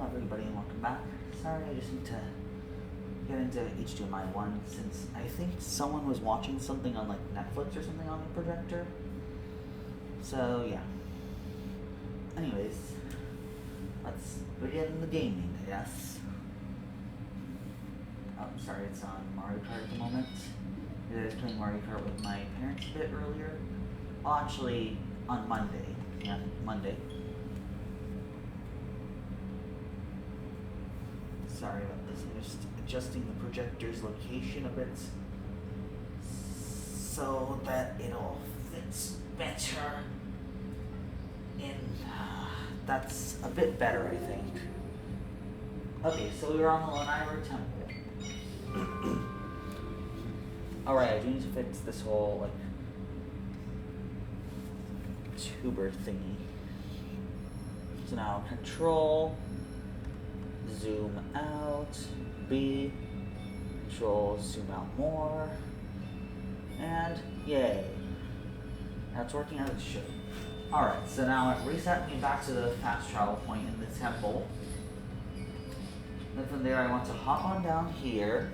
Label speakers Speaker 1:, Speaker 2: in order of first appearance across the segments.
Speaker 1: everybody, and welcome back. Sorry, I just need to get into HDMI 1 since I think someone was watching something on like Netflix or something on the projector. So yeah. Anyways, let's begin the gaming, I guess. Oh, sorry, it's on Mario Kart at the moment. I was playing Mario Kart with my parents a bit earlier. Well, actually, on Monday. Yeah, Monday. Sorry about this. I'm just adjusting the projector's location a bit so that it all fits better in. That's a bit better, I think. Okay, so we're on the Lanayra Temple. Alright, I do need to fix this whole, like, tuber thingy. So now, control, zoom out, B, control, zoom out more, and yay. That's working as it should. Alright, so now it reset me back to the fast travel point in the temple. Then from there I want to hop on down here,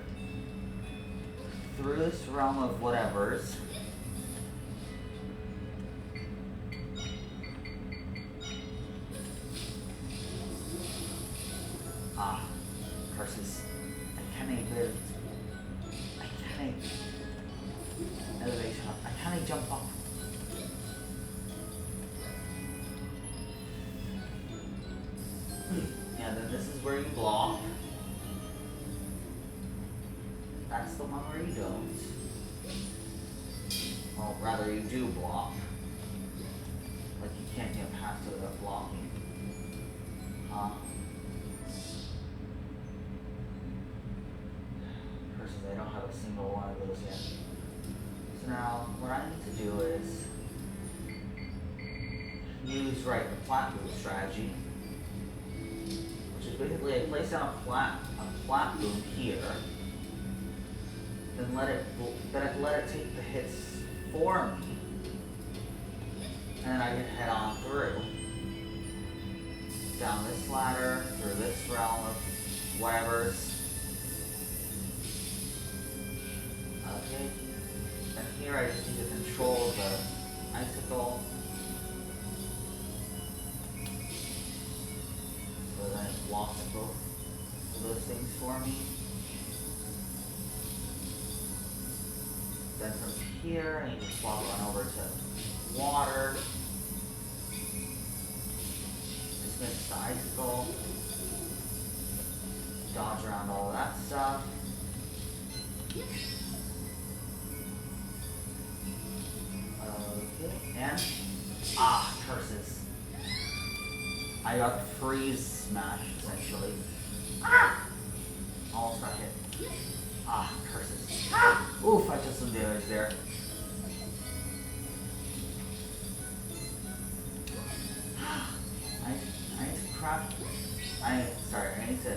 Speaker 1: through this realm of whatevers. Ah, curses. I can't build. I can't elevation up. I can't jump up. Yeah, then this is where you block. That's the one where you don't. Well, rather you do block. Like you can't get past it without blocking. Huh? Versus I don't have a single one of those yet. So now, what I need to do is use, the flat boom strategy. Which is basically I place down a flat boom here. Then let it take the hits for me, and then I can head on through, down this ladder, through this realm of whatever's. Okay, and here I just need to control the icicle, so then it blocks both of those things for me. Then from here, I need to swap on over to water. Dismiss the icicle. Dodge around all of that stuff. Okay, and curses. I got freeze smashed essentially. Almost got hit. Curses. Oof, I took some damage there. I need to craft. I need to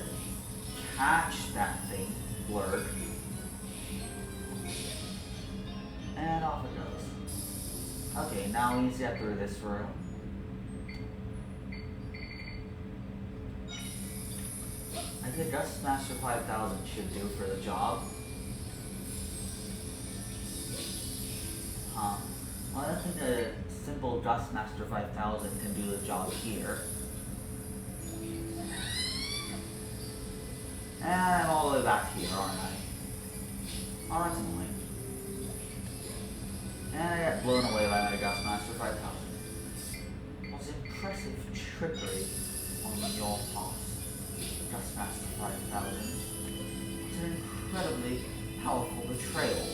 Speaker 1: catch that thing, blurred. And off it goes. Okay, now we need to get through this room. I think Gust Master 5000 should do for the job. Well, I don't think a simple Gust Master 5000 can do the job here. And I'm all the way back here, aren't I? Oh, that's annoying. And I got blown away by my Gust Master 5000. It was impressive trickery on your part. Gust Master 5000. It's an incredibly powerful betrayal.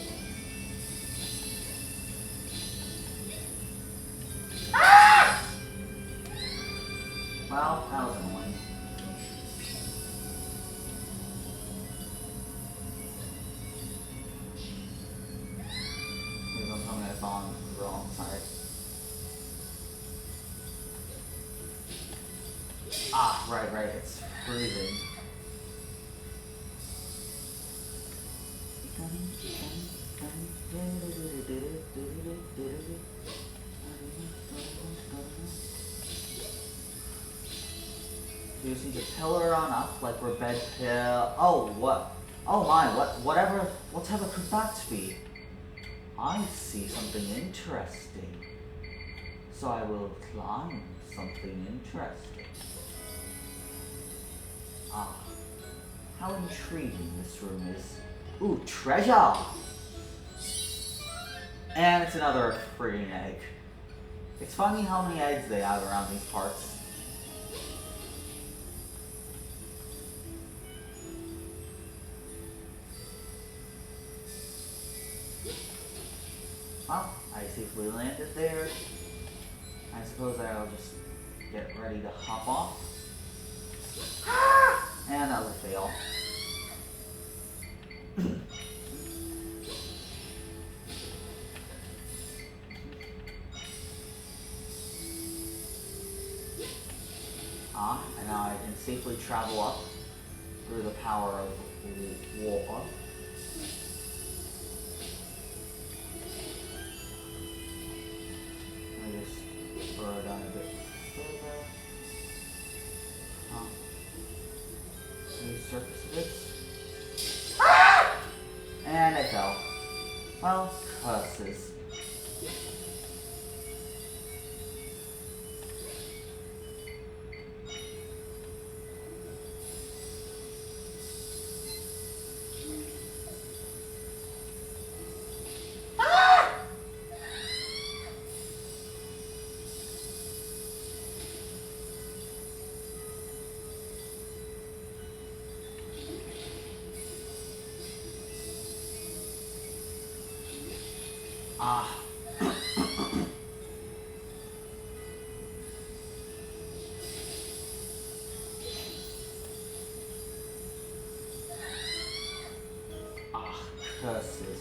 Speaker 1: Well, that was annoying. Maybe I'm telling me I fell on the wrong side. Right, it's freezing. We just need to pillar on up like we're bed pill. Oh, what? Oh my, whatever could that be? I see something interesting. So I will climb something interesting. Ah, how intriguing this room is. Ooh, treasure! And it's another friggin' egg. It's funny how many eggs they have around these parts. Well, I safely landed there. I suppose I'll just get ready to hop off. And that was a fail. And now I can safely travel up through the power of war. Let me just throw it down a bit further. Any surface bits? And I fell. Well, curses. Curses.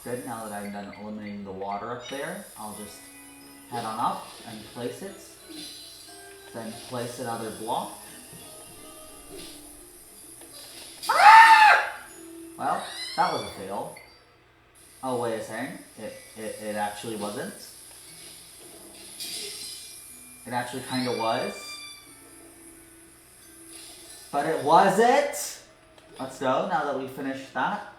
Speaker 1: Good. Now that I'm done eliminating the water up there, I'll just head on up and place it. Then place another block. Well, that was a fail. Oh, wait a second. It actually wasn't. It actually kind of was. But it wasn't! Let's go, now that we finished that.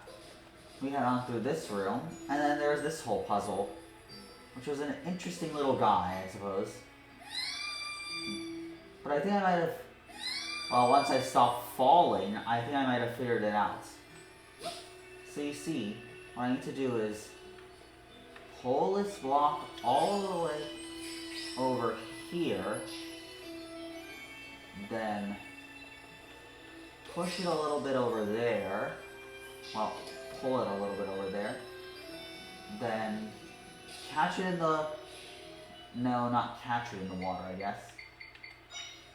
Speaker 1: We head on through this room, and then there's this whole puzzle. Which was an interesting little guy, I suppose. But I think I might have... Well, once I stopped falling, I think I might have figured it out. So you see, what I need to do is pull this block all the way over here, then push it a little bit over there, well, pull it a little bit over there, then catch it in the, no, not catch it in the water, I guess.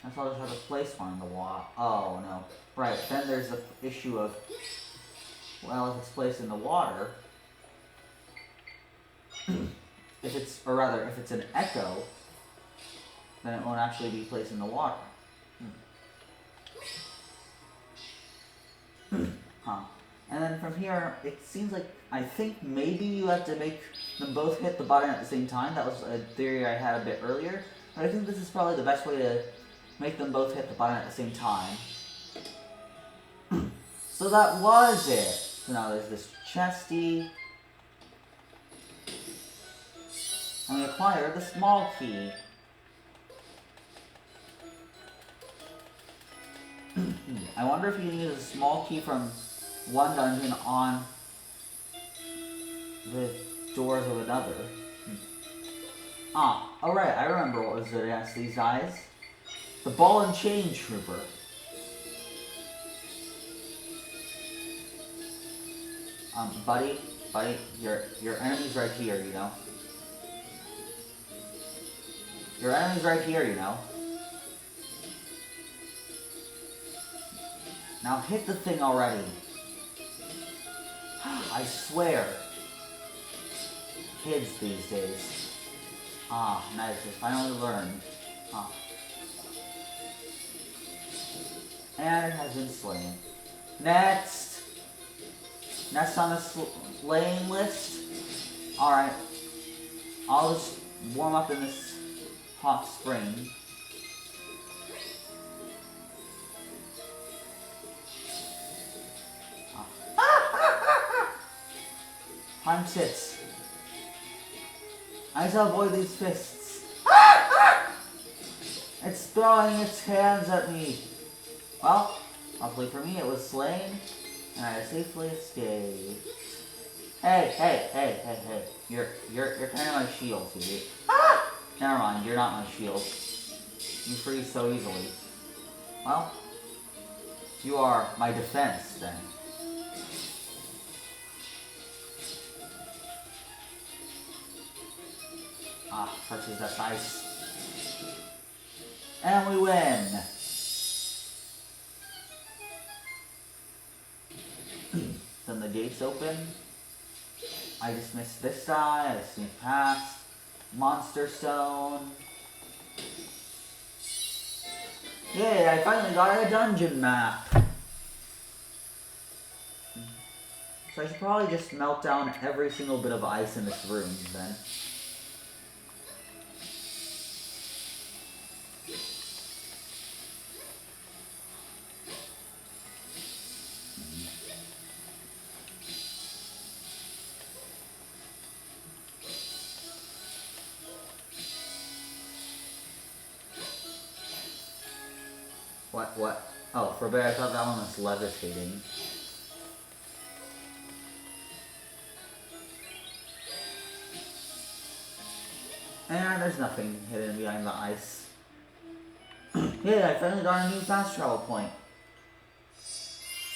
Speaker 1: I thought I just had to place one in the water. Oh, no. Right, then there's the issue of, well, if it's placed in the water, if it's an echo, then it won't actually be placed in the water. And then from here, it seems like, I think maybe you have to make them both hit the button at the same time. That was a theory I had a bit earlier. But I think this is probably the best way to make them both hit the button at the same time. So that was it. So now there's this chesty. And we acquire the small key. I wonder if you can use a small key from one dungeon on the doors of another. Alright, I remember what was against these guys. The ball and chain trooper. Buddy, your enemy's right here, you know. Your enemy's right here, you know. Now hit the thing already. I swear. Kids these days. Nice, I finally learned. And it has been slain. Next! Next on the slaying list. Alright. I'll just warm up in this hot spring. Hunt it. I need to avoid these fists. It's throwing its hands at me. Well, luckily for me, it was slain, and I safely escaped. Hey! You're kind of my shield, dude. Never mind, you're not my shield. You freeze so easily. Well, you are my defense then. Versus that ice. And we win! Then the gates open. I dismiss this guy, I sneak past. Monster Stone. Yay, I finally got a dungeon map! So I should probably just melt down every single bit of ice in this room then. What? Oh, for a bit I thought that one was levitating. And there's nothing hidden behind the ice. Yeah, I finally got a new fast travel point.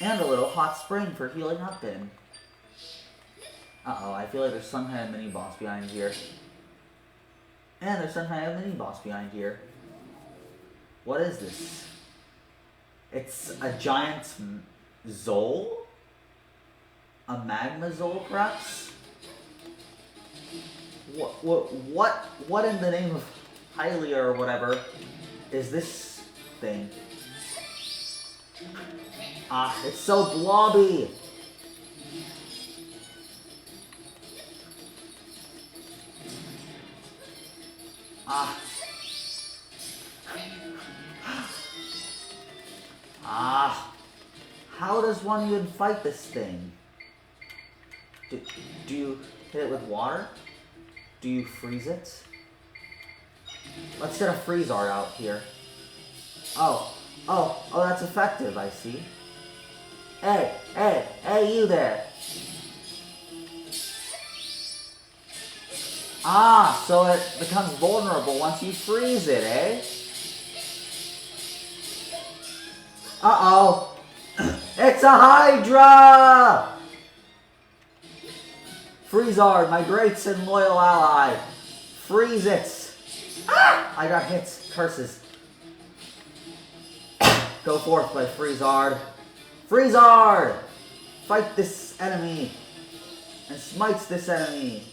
Speaker 1: And a little hot spring for healing up in. Uh-oh, I feel like there's some kind of mini-boss behind here. And there's some kind of mini-boss behind here. What is this? It's a giant Zol? A magma Zol, perhaps? What in the name of Hylia or whatever is this thing? It's so blobby! How does one even fight this thing? Do you hit it with water? Do you freeze it? Let's get a freeze art out here. Oh, that's effective, I see. Hey, you there! So it becomes vulnerable once you freeze it, eh? Uh-oh! It's a Hydra! Freezard, my great and loyal ally. Freeze it! I got hit. Curses. Go forth, my Freezard. Freezard! Fight this enemy. And smites this enemy.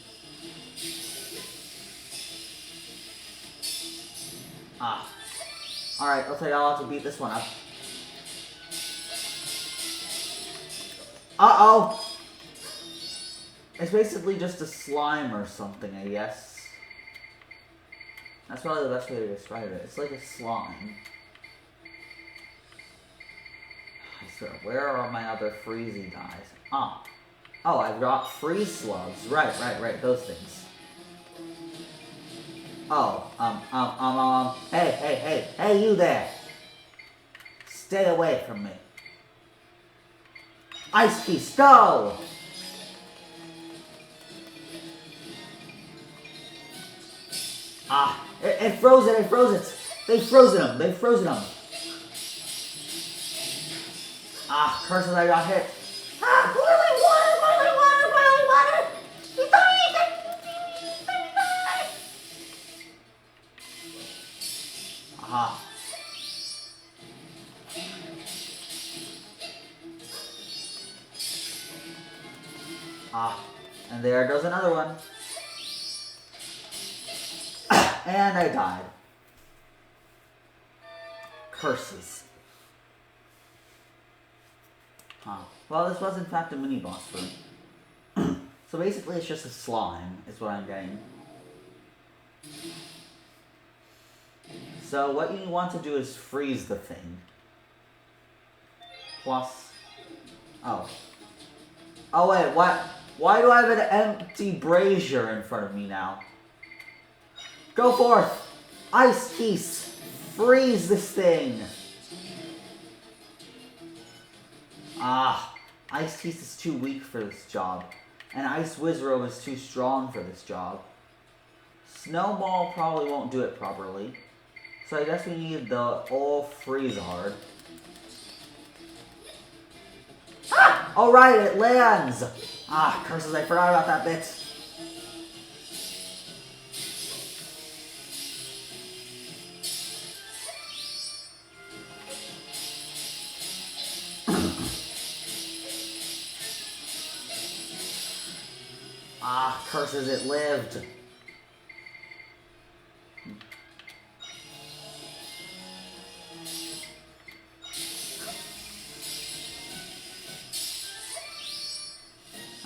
Speaker 1: Alright, looks like I'll have to beat this one up. Uh-oh! It's basically just a slime or something, I guess. That's probably the best way to describe it. It's like a slime. So where are my other freezy guys? Oh, I've got freeze slugs. Right, those things. Hey, you there! Stay away from me. Ice Beast, go! It froze it. They've frozen him. Curses, I got hit. Boiling water! He's and there goes another one. And I died. Curses. Well, this was in fact a mini-boss room. So basically it's just a slime, is what I'm getting. So what you want to do is freeze the thing. Plus... Oh. Oh wait, what? Why do I have an empty brazier in front of me now? Go forth! Ice Keys! Freeze this thing! Ah, Ice Keys is too weak for this job. And Ice Wizrobe is too strong for this job. Snowball probably won't do it properly. So I guess we need the old Freezard. Ah! Alright, it lands! Ah, curses, I forgot about that bit. Ah, curses, it lived.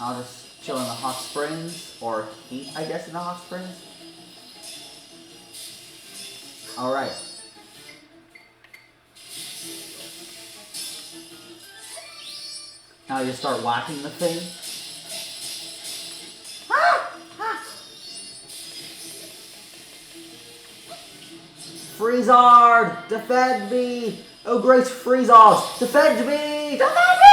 Speaker 1: I'll just chill in the hot springs, or heat, I guess, in the hot springs. Alright. Now you start whacking the thing. Freezard! Defend me! Oh great Freezard! Defend me! Defend me!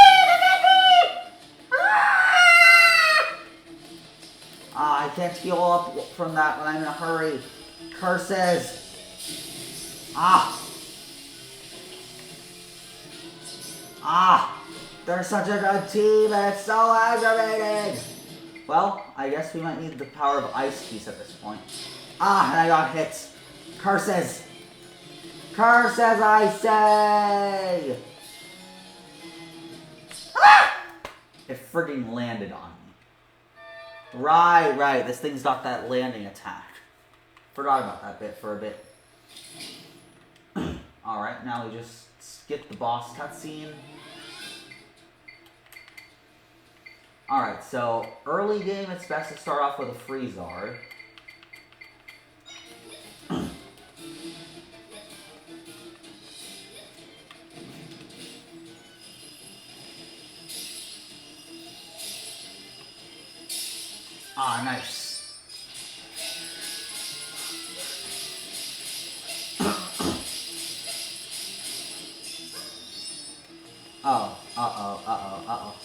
Speaker 1: I can't heal up from that when I'm in a hurry. Curses! Ah! Ah! They're such a good team and it's so aggravating! Well, I guess we might need the power of Ice Keys at this point. Ah, and I got hit. Curses! Curses, I say! Ah! It frigging landed on me. Right. This thing's got that landing attack. Forgot about that bit for a bit. Alright, now we just skip the boss cutscene. Alright, so early game it's best to start off with a Freezard. Ah, nice. Oh, uh-oh.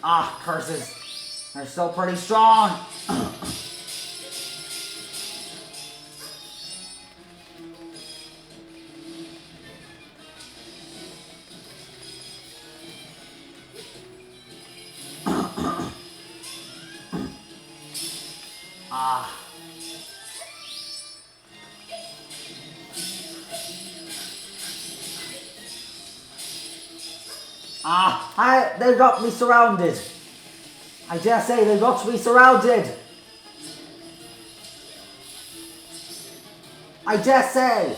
Speaker 1: Ah, curses. They're still pretty strong. They've got me surrounded. I dare say they've got me surrounded. I dare say.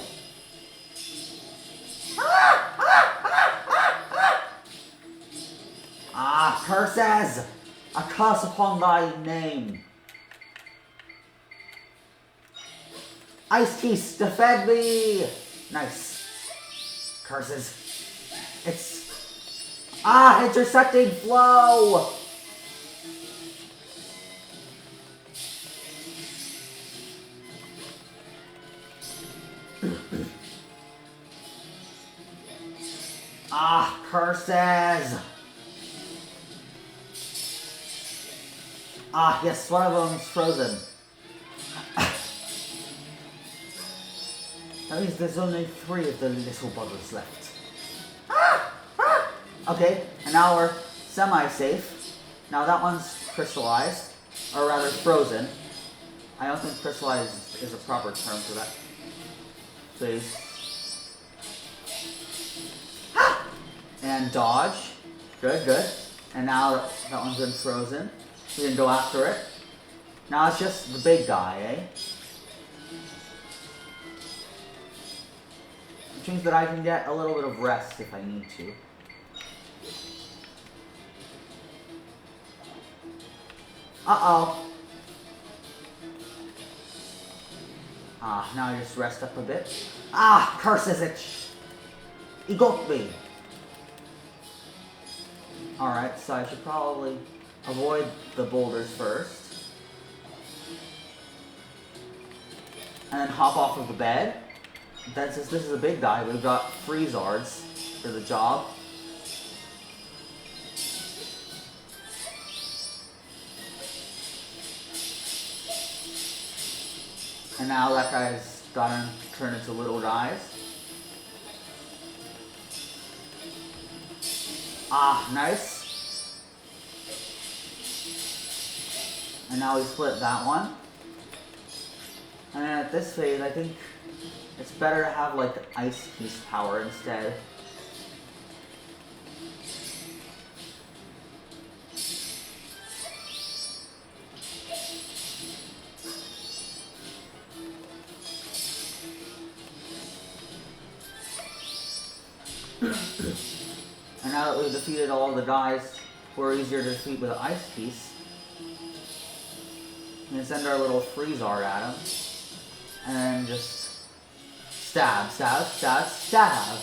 Speaker 1: Ah, curses! A curse upon thy name. Ice Keys, defend me! Nice. Curses. It's... Ah, intersecting flow! Ah, curses! Ah, yes, one of them's frozen. That means there's only 3 of the little buggers left. Okay, and now we're semi-safe. Now that one's crystallized, or rather frozen. I don't think crystallized is a proper term for that. Please. And dodge. Good, good. And now that one's been frozen. We can go after it. Now it's just the big guy, eh? Which means that I can get a little bit of rest if I need to. Uh-oh. Now I just rest up a bit. Curses it! He got me! Alright, so I should probably avoid the boulders first. And then hop off of the bed. Since this is a big guy, we've got Freezards for the job. And now that guy's gotten turned into little guys. Nice. And now we split that one. And then at this phase, I think it's better to have like Ice Piece power instead. And now that we've defeated all the guys who are easier to defeat with an Ice Piece, we can send our little Freezard at him. And then just stab, stab, stab, stab.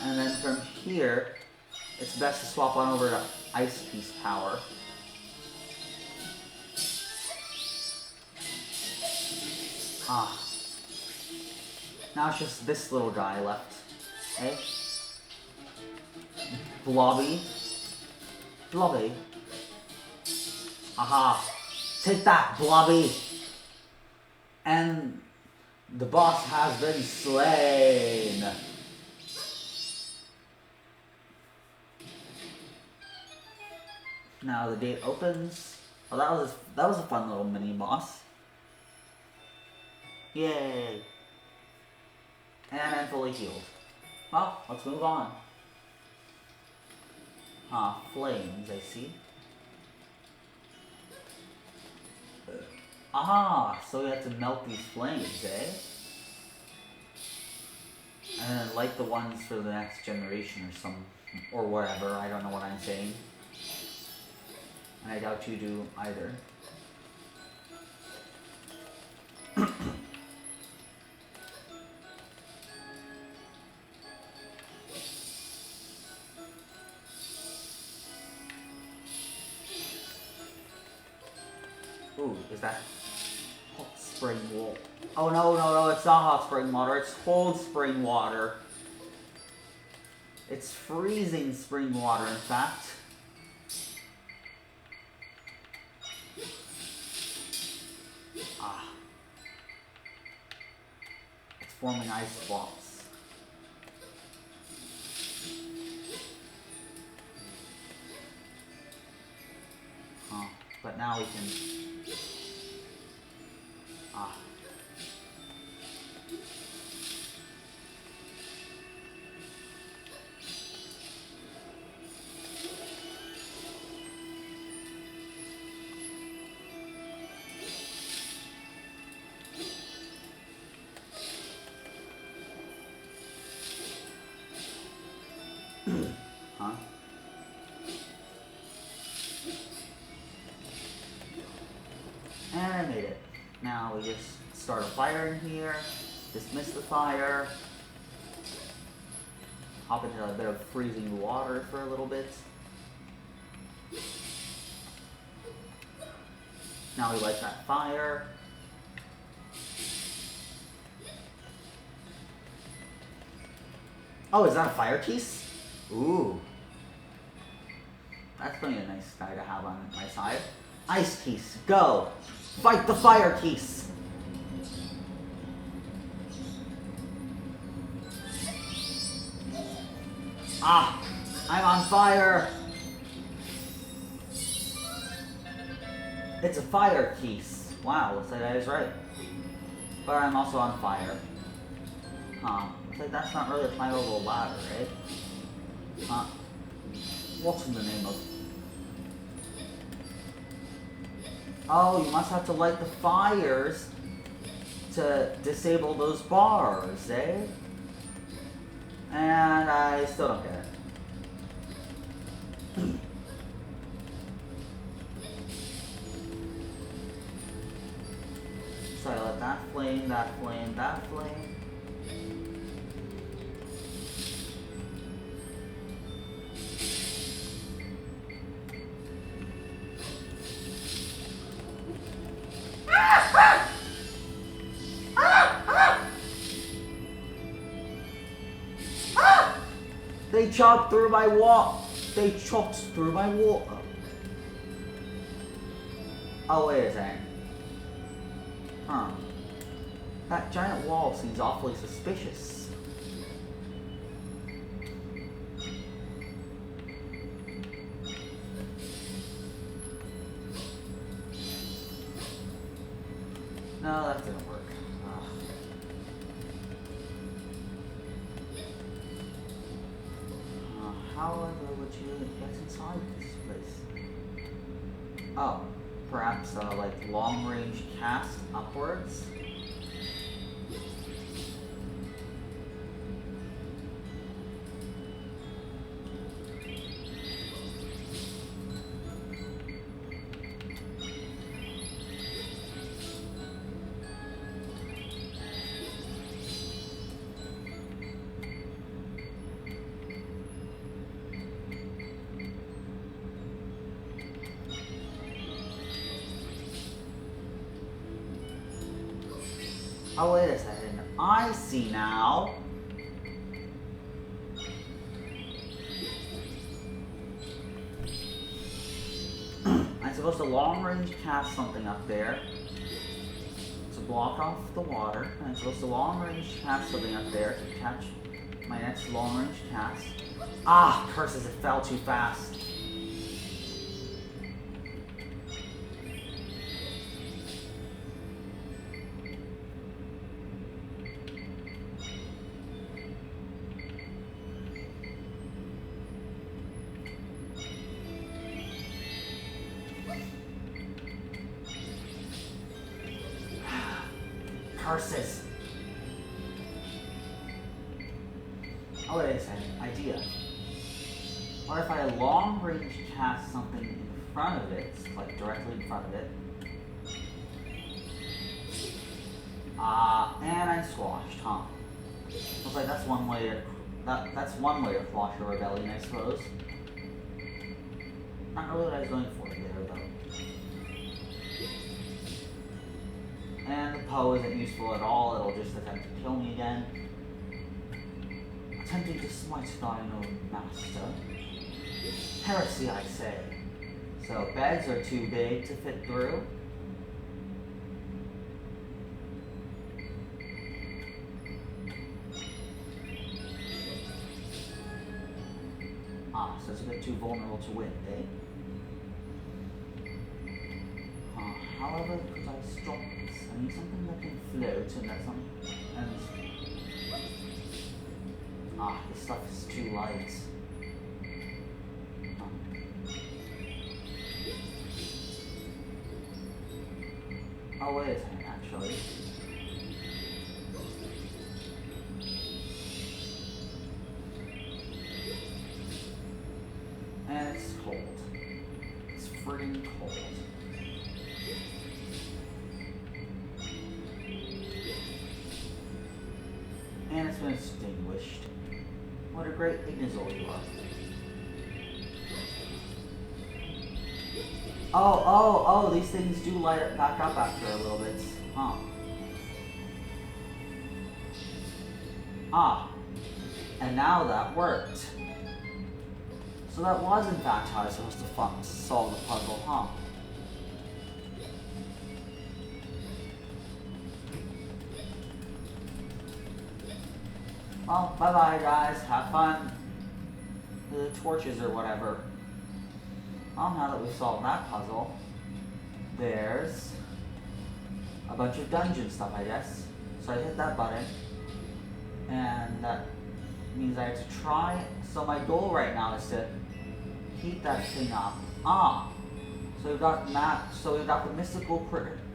Speaker 1: And then from here, it's best to swap on over to Ice Piece power. Now it's just this little guy left. Okay? Blobby. Blobby. Aha! Take that, Blobby! And the boss has been slain. Now the gate opens. Oh, that was a fun little mini boss. Yay! And I'm fully healed. Well, let's move on. Flames, I see. So we have to melt these flames, eh? And then light the ones for the next generation or whatever, I don't know what I'm saying. And I doubt you do either. Ooh, is that hot spring water? Oh no, it's not hot spring water, it's cold spring water. It's freezing spring water, in fact. It's forming ice blocks. But now we can... And I made it. Now we just start a fire in here, dismiss the fire, hop into a bit of freezing water for a little bit. Now we light that fire. Oh, is that a fire piece? Ooh. That's going to be a nice guy to have on my side. Ice piece, go! Fight the fire piece! I'm on fire! It's a fire piece. Wow, looks like I was right. But I'm also on fire. Looks like that's not really a climbable ladder, right? What's in the name of... Oh, you must have to light the fires to disable those bars, eh? And I still don't get it. that flame, that flame, that flame. They chopped through my wall. They chopped through my water. Oh, wait a second. Huh. That giant wall seems awfully suspicious. No, that didn't work. However, would you get inside this place? Oh, perhaps like long-range cast upwards? Oh, wait a second. I see now. I'm supposed to long-range cast something up there to block off the water. I'm supposed to long-range cast something up there to catch my next long-range cast. Ah, curses, it fell too fast. Curses. Oh, wait a second. Idea. What if I long-range cast something in front of it, like directly in front of it? And I squashed, huh? Looks like that's one way to that's one way to quash a rebellion, I suppose. Not really what I was going for there, though. And the Poe isn't useful at all, it'll just attempt to kill me again. Attempting to smite thine own master. Heresy, I say. So, beds are too big to fit through. Ah, so it's a bit too vulnerable to wind, eh? However, could I stop this? I need something that can float and that's something. And this stuff is too light. Oh, wait a second, actually. And it's cold. It's friggin' cold. And it's been extinguished. What a great Ignazol you are. Oh, these things do light it back up after a little bit. Huh. Ah. And now that worked. So that was in fact how I was supposed to solve the puzzle, huh? Well, bye-bye, guys. Have fun. The torches or whatever. Well, now that we've solved that puzzle, there's a bunch of dungeon stuff, I guess. So I hit that button, and that means I have to try. So my goal right now is to heat that thing up. So we've got the mystical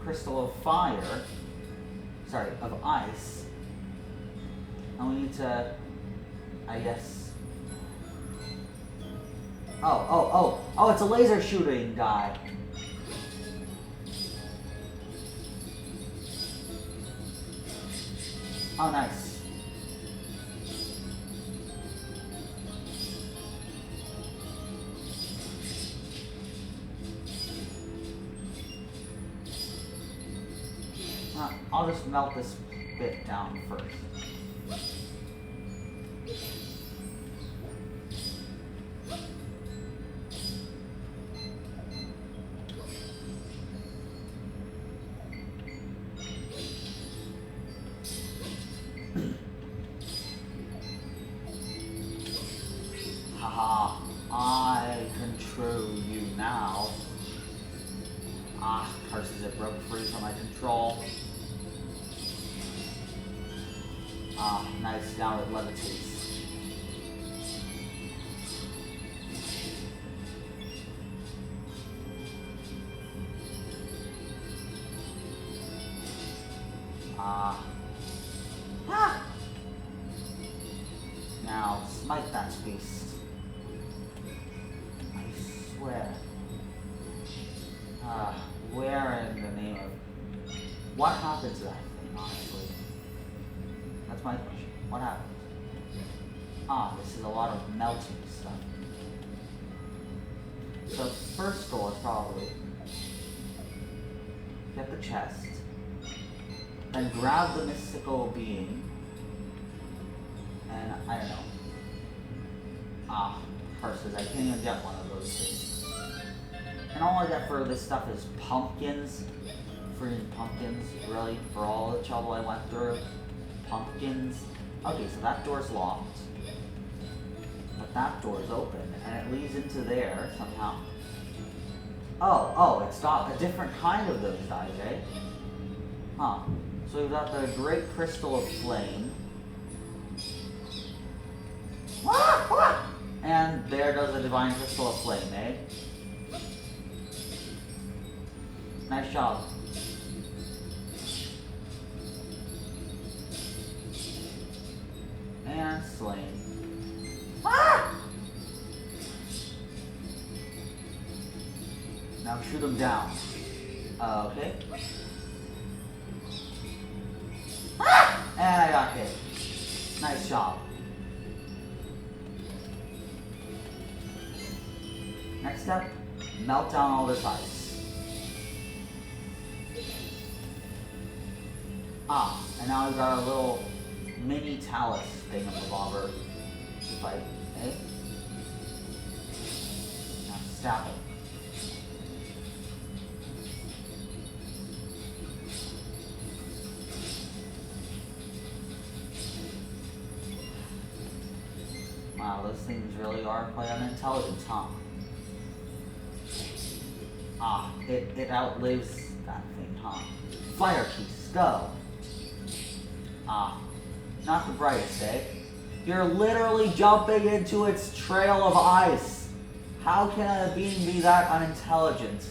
Speaker 1: crystal of fire. Sorry, of ice. And we need to, I guess. Oh, it's a laser shooting guy. Oh, nice. I'll just melt this bit down first. Haha, I control you now. Ah, curses, it broke free from my control. Ah, nice, now it levitates. Ah. Ah! Now, smite that beast. I swear. Where in the name of... What happened to that thing, honestly? That's my question. What happened? Ah, this is a lot of melting stuff. So first goal is probably get the chest, then grab the mystical being, and I don't know. Ah, curses, I can't even get one of those things. And all I get for this stuff is pumpkins. Freaking pumpkins, really, for all the trouble I went through. Pumpkins. Okay, so that door's locked. But that door's open, and it leads into there somehow. Oh, it's got a different kind of those guys, eh? Huh. So we've got the Great Crystal of Flame. And there goes the Divine Crystal of Flame, eh? Nice job. And slain. Now shoot him down. Okay. And I got hit. Nice job. Next step, melt down all this ice. Ah, and now we've got a little mini talus thing of the bobber to fight, eh? Now stab it. Wow, those things really are quite unintelligent, huh? Ah, it outlives that thing, huh? Fire piece, go! Ah, not the brightest, eh? You're literally jumping into its trail of ice. How can a being be that unintelligent?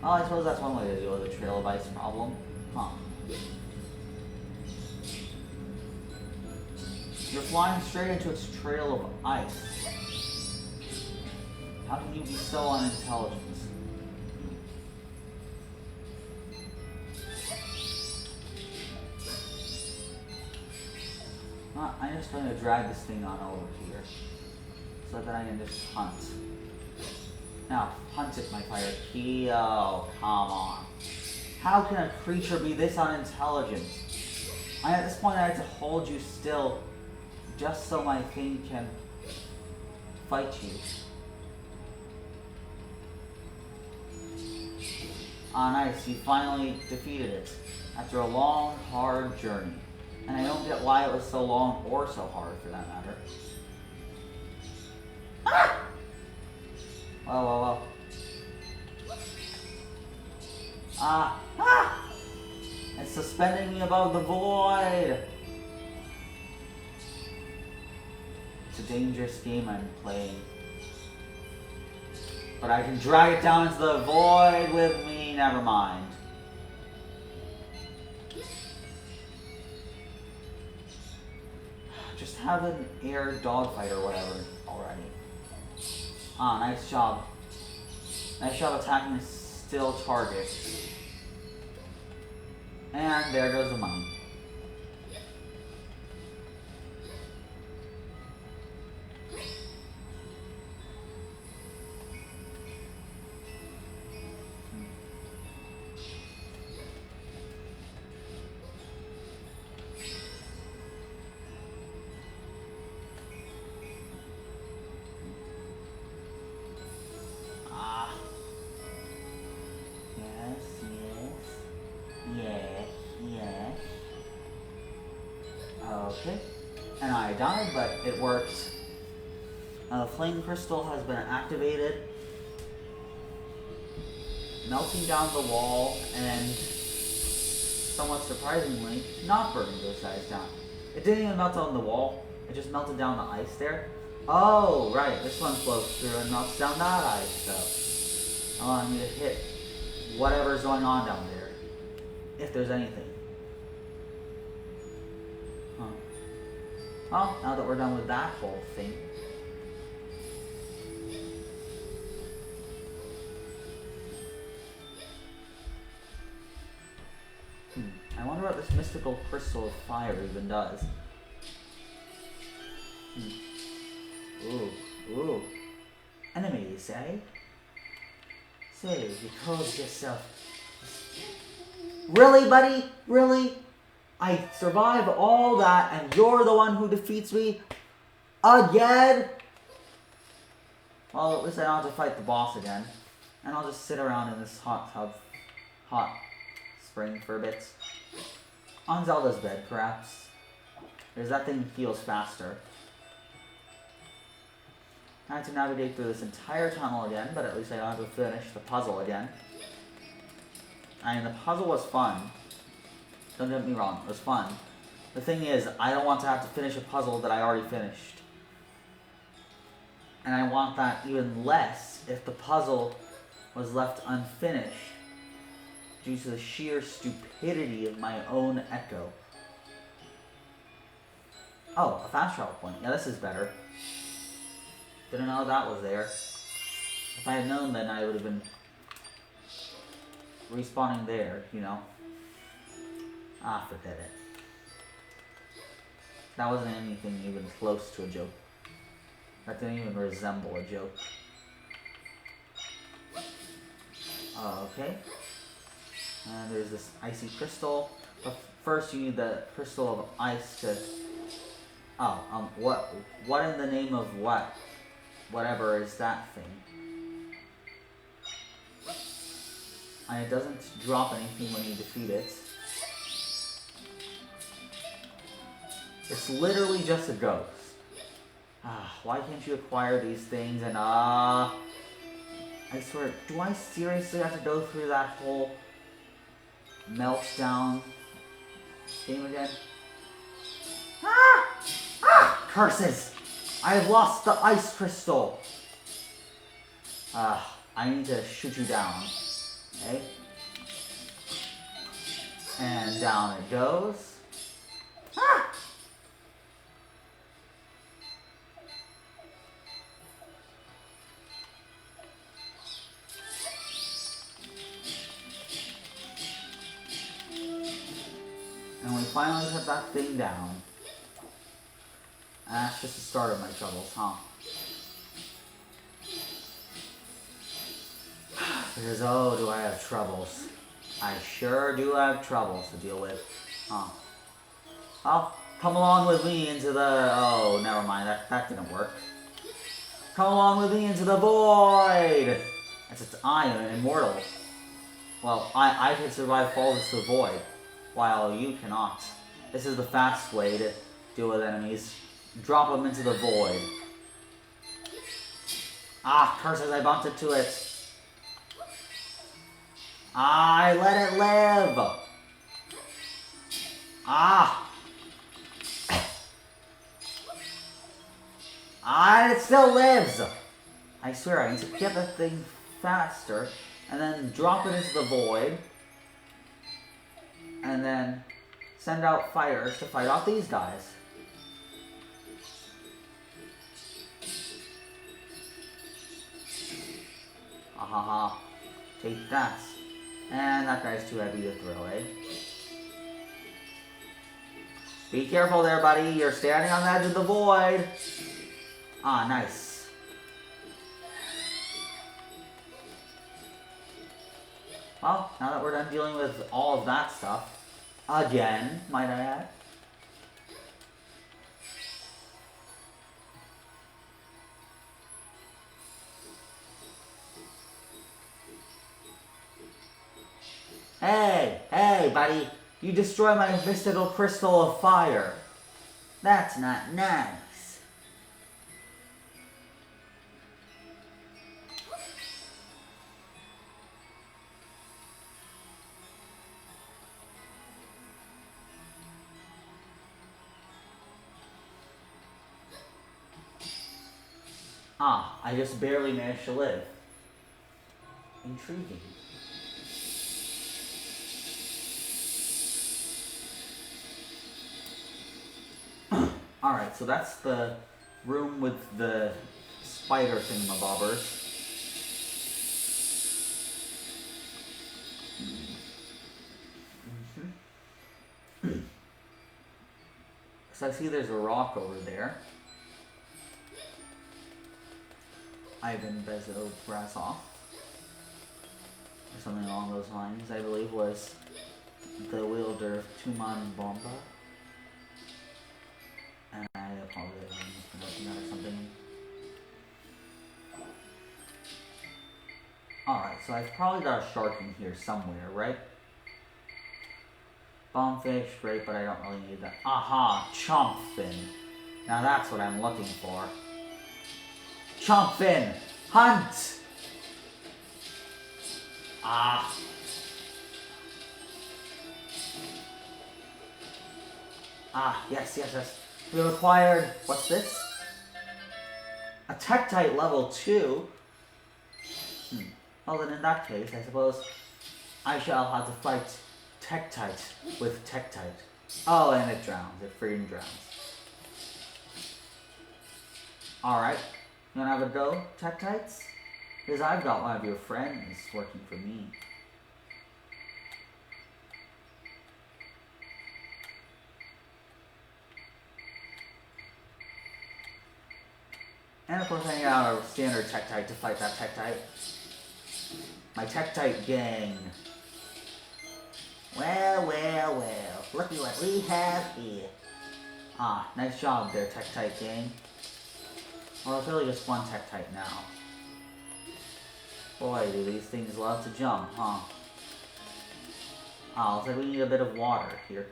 Speaker 1: Well, I suppose that's one way to deal with a trail of ice problem. Huh. You're flying straight into its trail of ice. How can you be so unintelligent? I'm just going to drag this thing on over here so that I can just hunt. Now, hunt it, my fire key. Oh, come on. How can a creature be this unintelligent? At this point, I have to hold you still just so my thing can fight you. Ah, nice. You finally defeated it after a long, hard journey. And I don't get why it was so long or so hard, for that matter. Ah! Whoa. It's suspending me above the void! It's a dangerous game I'm playing. But I can drag it down into the void with me, never mind. Just have an air dogfight or whatever already. Ah, nice job. Nice job attacking a still target. And there goes the money. Okay. And I died, but it worked. Flame crystal has been activated, melting down the wall, and somewhat surprisingly, not burning those guys down. It didn't even melt on the wall, it just melted down the ice there. Oh, right, this one flows through and melts down that ice, so allowing me to hit whatever's going on down there, if there's anything. Huh. Well, now that we're done with that whole thing, I wonder what this mystical crystal of fire even does. Ooh. Enemies, eh? Say, you told yourself. Really, buddy? Really? I survived all that and you're the one who defeats me? Again? Well, at least I don't have to fight the boss again. And I'll just sit around in this hot spring for a bit. On Zelda's bed, perhaps. Because that thing heals faster. I had to navigate through this entire tunnel again, but at least I don't have to finish the puzzle again. I mean, the puzzle was fun. Don't get me wrong, it was fun. The thing is, I don't want to have to finish a puzzle that I already finished. And I want that even less if the puzzle was left unfinished due to the sheer stupidity of my own echo. Oh, a fast travel point. Yeah, this is better. Didn't know that was there. If I had known, then I would have been respawning there, you know. Ah, forget it. That wasn't anything even close to a joke. That didn't even resemble a joke. Okay. And there's this icy crystal. But first you need the crystal of ice to... Oh, what in the name of what? Whatever is that thing. And it doesn't drop anything when you defeat it. It's literally just a ghost. Why can't you acquire these things and I swear, do I seriously have to go through that whole meltdown game again? Curses! I have lost the ice crystal! I need to shoot you down. Okay? And down it goes. And we finally put that thing down. And that's just the start of my troubles, huh? Because, oh, do I have troubles. I sure do have troubles to deal with. Huh. Well, come along with me into the... Oh, never mind. That didn't work. Come along with me into the void! That's its I am immortal. Well, I can survive falls into the void, while you cannot. This is the fast way to deal with enemies. Drop them into the void. Curses, I bumped into it. I let it live. It still lives. I swear, I need to get that thing faster, and then drop it into the void, and then send out fighters to fight off these guys. Take that. And that guy's too heavy to throw, eh? Be careful there, buddy. You're standing on the edge of the void. Nice. Well, now that we're done dealing with all of that stuff, again, might I add, Hey, buddy, you destroy my mystical crystal of fire. That's not nice. Ah, I just barely managed to live. Intriguing. Alright, so that's the room with the spider thingamabobbers. So I see there's a rock over there. Ivan Bezo Brasov. Or something along those lines, I believe, was the wielder of Tuman Bomba. And I apologize for mispronouncing that or something. Alright, so I've probably got a shark in here somewhere, right? Bombfish, great, but I don't really need that. Aha! Chomp fin. Now that's what I'm looking for. Chomp fin! Hunt! Ah. Ah, yes. We have acquired, what's this? A Tektite level 2? Well then in that case, I suppose I shall have to fight Tektite with Tektite. Oh, and it drowns. It freaking drowns. Alright. You wanna have a go, Tektites? Because I've got one of your friends working for me. And of course I need out a standard Tektite to fight that Tektite. My Tektite gang. Well. Look at what we have here. Ah, nice job there, Tektite gang. Well, it's really just one Tektite now. Boy, do these things love to jump, huh? Oh, looks like we need a bit of water here.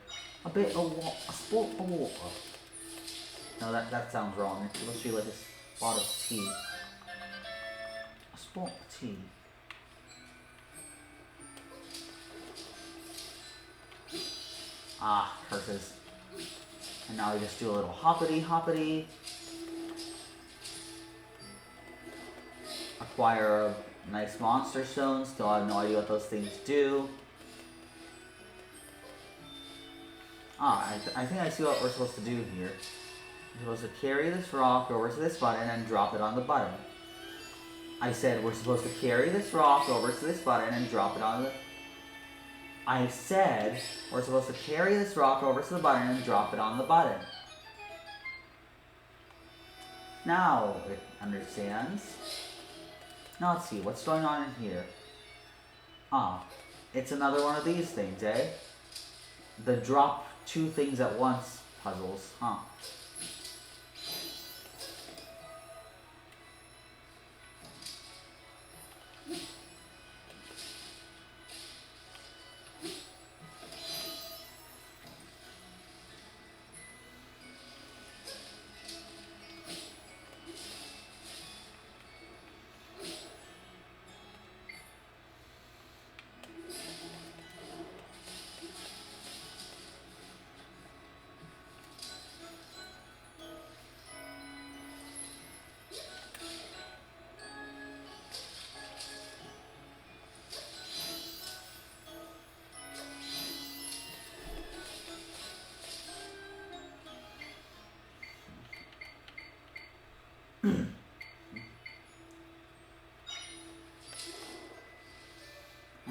Speaker 1: A bit of water. A spot of water. No, that sounds wrong. Let's do like a spot of tea. A spot of tea. Ah, curses. And now we just do a little hoppity. Acquire a nice monster stone. Still have no idea what those things do. Ah, I think I see what we're supposed to do here. We're supposed to carry this rock over to this button and drop it on the button. I said we're supposed to carry this rock over to this button and drop it on the... I said we're supposed to carry this rock over to the button and drop it on the button. Now it understands. Now let's see, what's going on in here? Ah, it's another one of these things, eh? The drop two things at once puzzles, huh?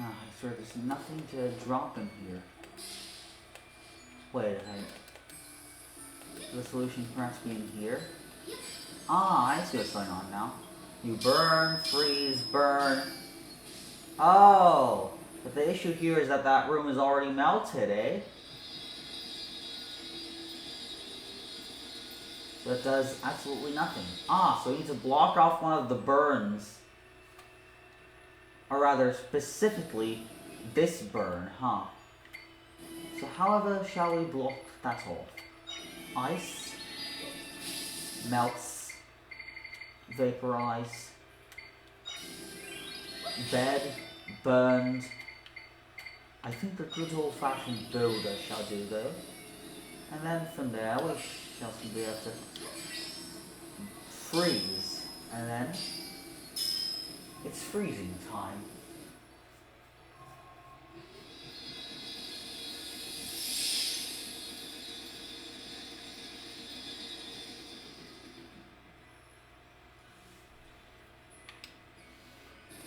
Speaker 1: I swear there's nothing to drop in here. Wait, the solution perhaps be in here? Ah, I see what's going on now. You burn, freeze, burn. Oh, but the issue here is that that room is already melted, eh? So it does absolutely nothing. Ah, so we need to block off one of the burns. Or rather, specifically, this burn, huh? So however shall we block that off? Ice? melts, vaporize, bed, burned. I think the good old-fashioned builder shall do though. And then from there we shall be able to freeze. And then it's freezing time.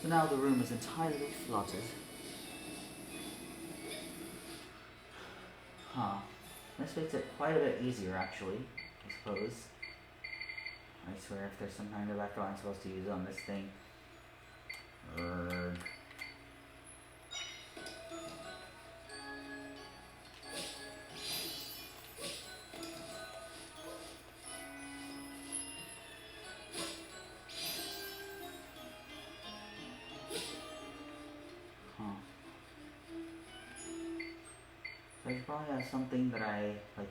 Speaker 1: So now the room is entirely flooded. Huh. This makes it quite a bit easier actually, I suppose. I swear if there's some kind of echo I'm supposed to use on this thing. I probably have something that I like.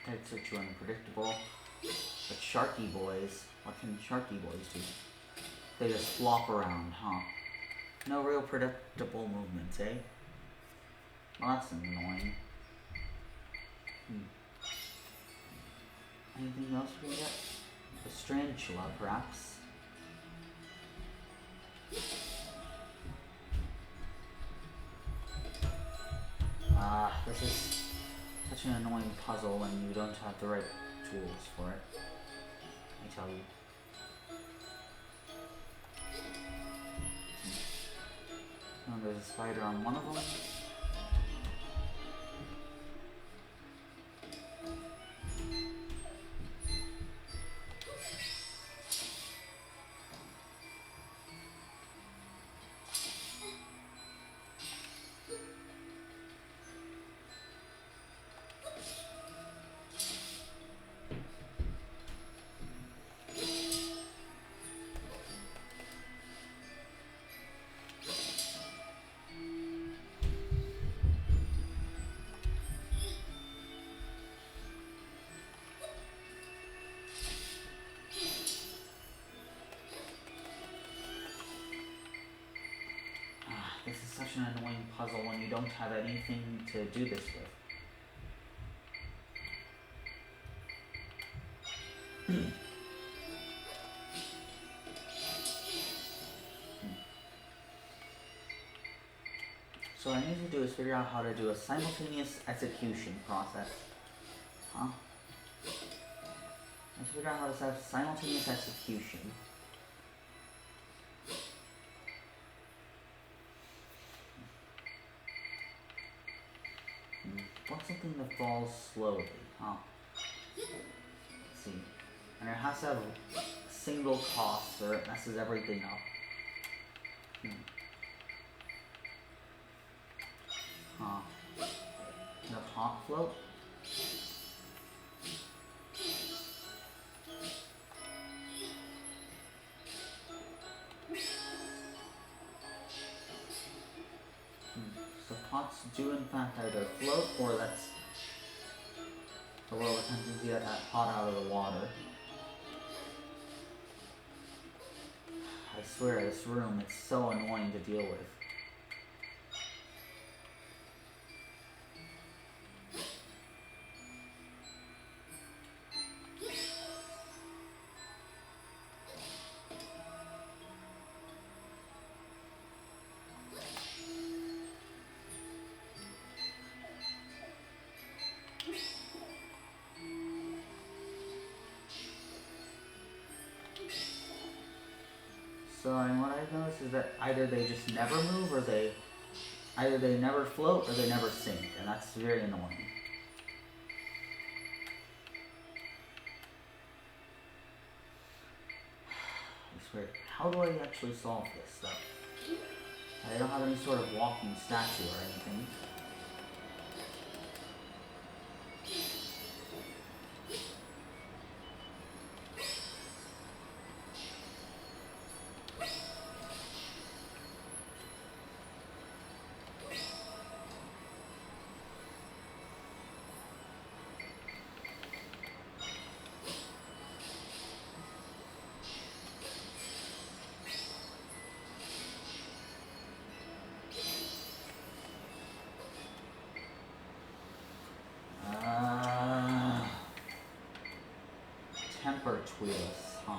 Speaker 1: Types are too unpredictable. But Sharky Boys, what can Sharky Boys do? They just flop around, huh? No real predictable movements, eh? Well, that's annoying. Anything else we can get? A Strangula, perhaps? This is such an annoying puzzle when you don't have the right tools for it. I tell you. Oh, there's a spider on one of them. This is such an annoying puzzle when you don't have anything to do this with. So what I need to do is figure out how to do a simultaneous execution process. Huh? Let's figure out how to set simultaneous execution. What's something that falls slowly? Huh? Let's see. And it has to have a single cost or it messes everything up. Huh. The top float? So pots do in fact either float or that's a little attention to get that pot out of the water. I swear this room, it's so annoying to deal with. So I mean, what I've noticed is that either they just never move, or either they never float, or they never sink, and that's very annoying. I swear, how do I actually solve this stuff? I don't have any sort of walking statue or anything. Temper TLOZ, huh?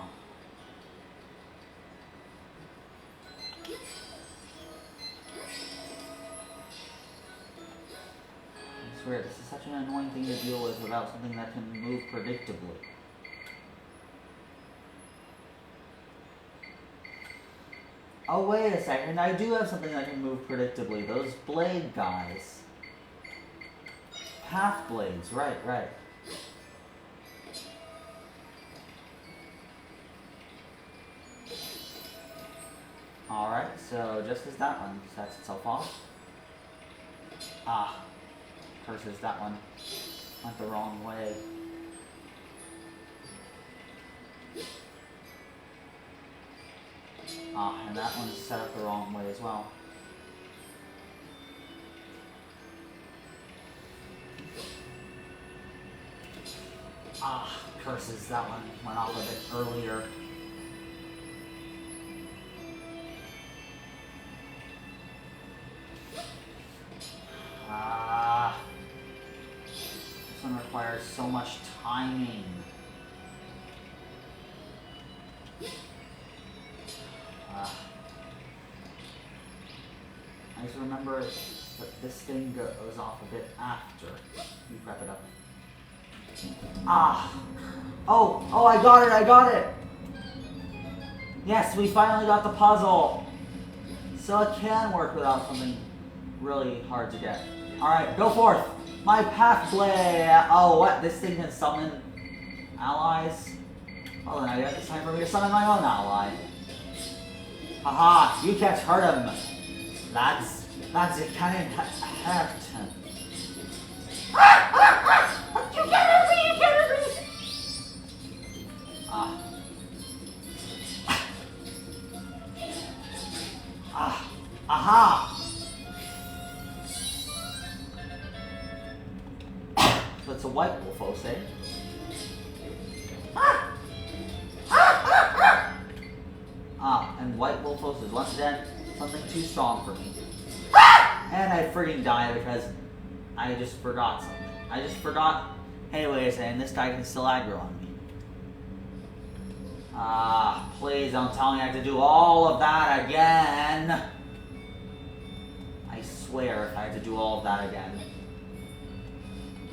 Speaker 1: I swear, this is such an annoying thing to deal with without something that can move predictably. Oh, wait a second, I do have something that can move predictably. Those blade guys. Path blades, right. Alright, so just as that one sets itself off. Ah, curses, that one went the wrong way. Ah, and that one's set up the wrong way as well. Ah, curses, that one went off a bit earlier. This one requires so much timing. I just remember that this thing goes off a bit after you prep it up. Ah! Oh, I got it! Yes, we finally got the puzzle! So it can work without something really hard to get. Alright, go forth! My path blade! Oh, what? This thing can summon allies? Well, then I guess it's time for me to summon my own ally. Haha, you can't hurt him! That's it, kind of hurt. You can't hurt me! You can't hurt me! Aha! So it's a white wolf, eh? And white wolf is once again something too strong for me. And I freaking die because I just forgot something. Hey, wait a second, this guy can still aggro on me. Please don't tell me I have to do all of that again. I swear if I have to do all of that again.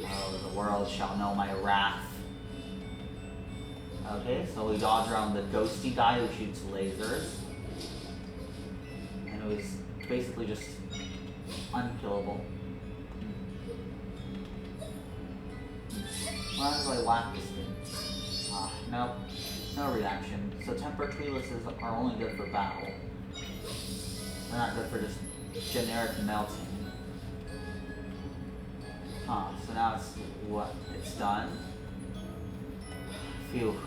Speaker 1: Oh, the world shall know my wrath. Okay, so we dodge around the ghosty guy who shoots lasers. And it was basically just unkillable. Why do I whack this thing? Nope. No reaction. So temper TLOZ are only good for battle. They're not good for just generic melting. So now it's done. Phew.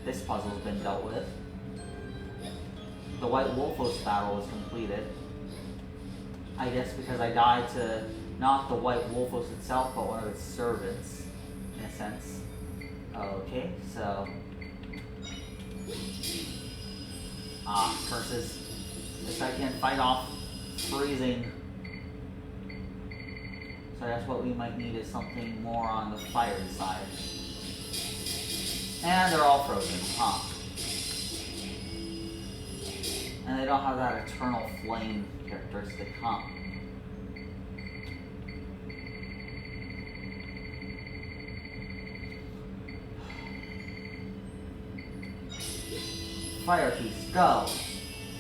Speaker 1: This puzzle's been dealt with. The White Wolfos battle was completed. I guess because I died to not the White Wolfos itself, but one of its servants, in a sense. Okay, so... curses. Guess I can't fight off freezing. So that's what we might need is something more on the fire side. And they're all frozen, And they don't have that eternal flame characteristic, Fire piece, go!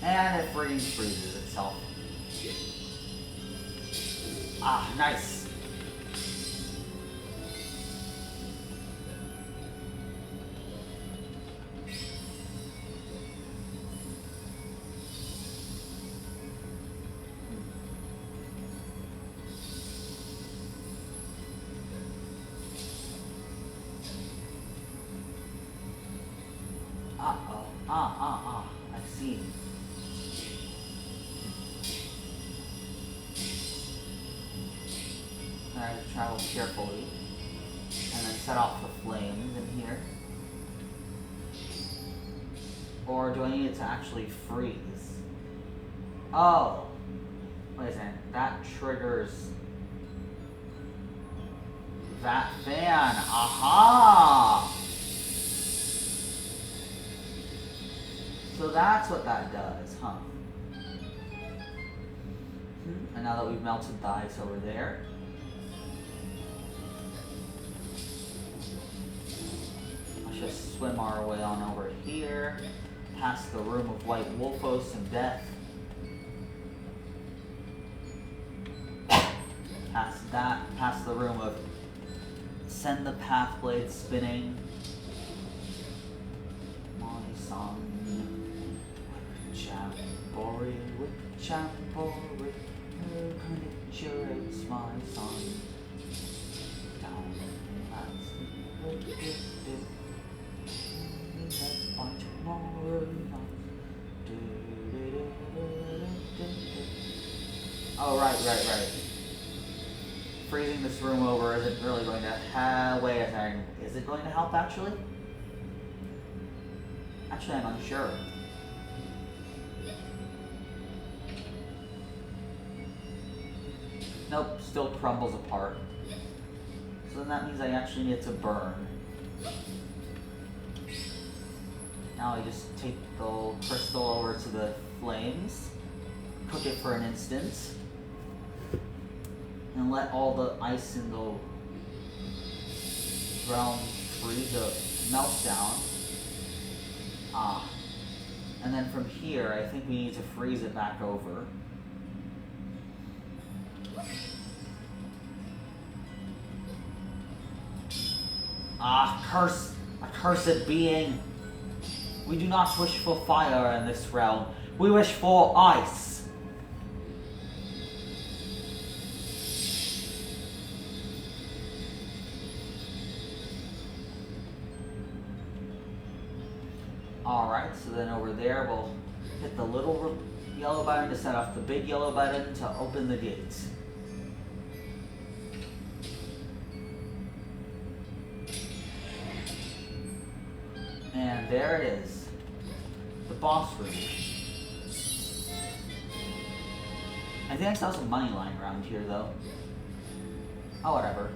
Speaker 1: And it freezes itself. Ah, nice. I see. I have to travel carefully and then set off the flames in here. Or do I need it to actually freeze? Oh, wait a second. That triggers that fan. Aha! So that's what that does, huh? And now that we've melted the ice over there, let's just swim our way on over here, past the room of white wolfos and death, past that, past the room of send the path blade spinning. My son. Champori, champori, congratulates my son. Down that's bunch more. Oh, right. Freezing this room over isn't really going to wait a second. Is it going to help actually? Actually, I'm unsure. Nope, still crumbles apart. So then that means I actually need it to burn. Now I just take the crystal over to the flames, cook it for an instant, and let all the ice in the realm melt down. And then from here, I think we need to freeze it back over. Accursed being! We do not wish for fire in this realm. We wish for ice! Alright, so then over there we'll hit the little yellow button to set off the big yellow button to open the gates. And there it is. The boss room. I think I saw some money lying around here though. Oh, whatever.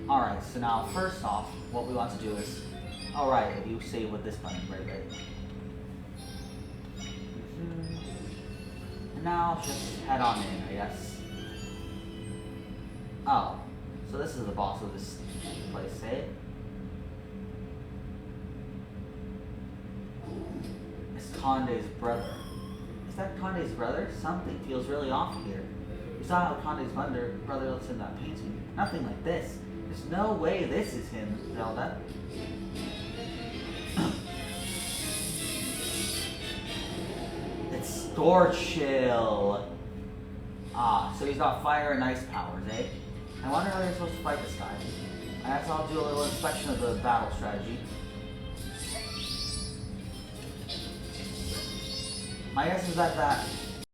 Speaker 1: Alright, so now first off, what we want to do is... Alright, you save with this button, right. And now just head on in, I guess. Oh, so this is the boss of this place, eh? It's Conde's brother. Is that Conde's brother? Something feels really off here. You saw how Conde's brother looks in that painting. Nothing like this. There's no way this is him, Zelda. It's Scorchill. So he's got fire and ice powers, eh? I wonder how they're supposed to fight this guy. I guess I'll do a little inspection of the battle strategy. My guess is that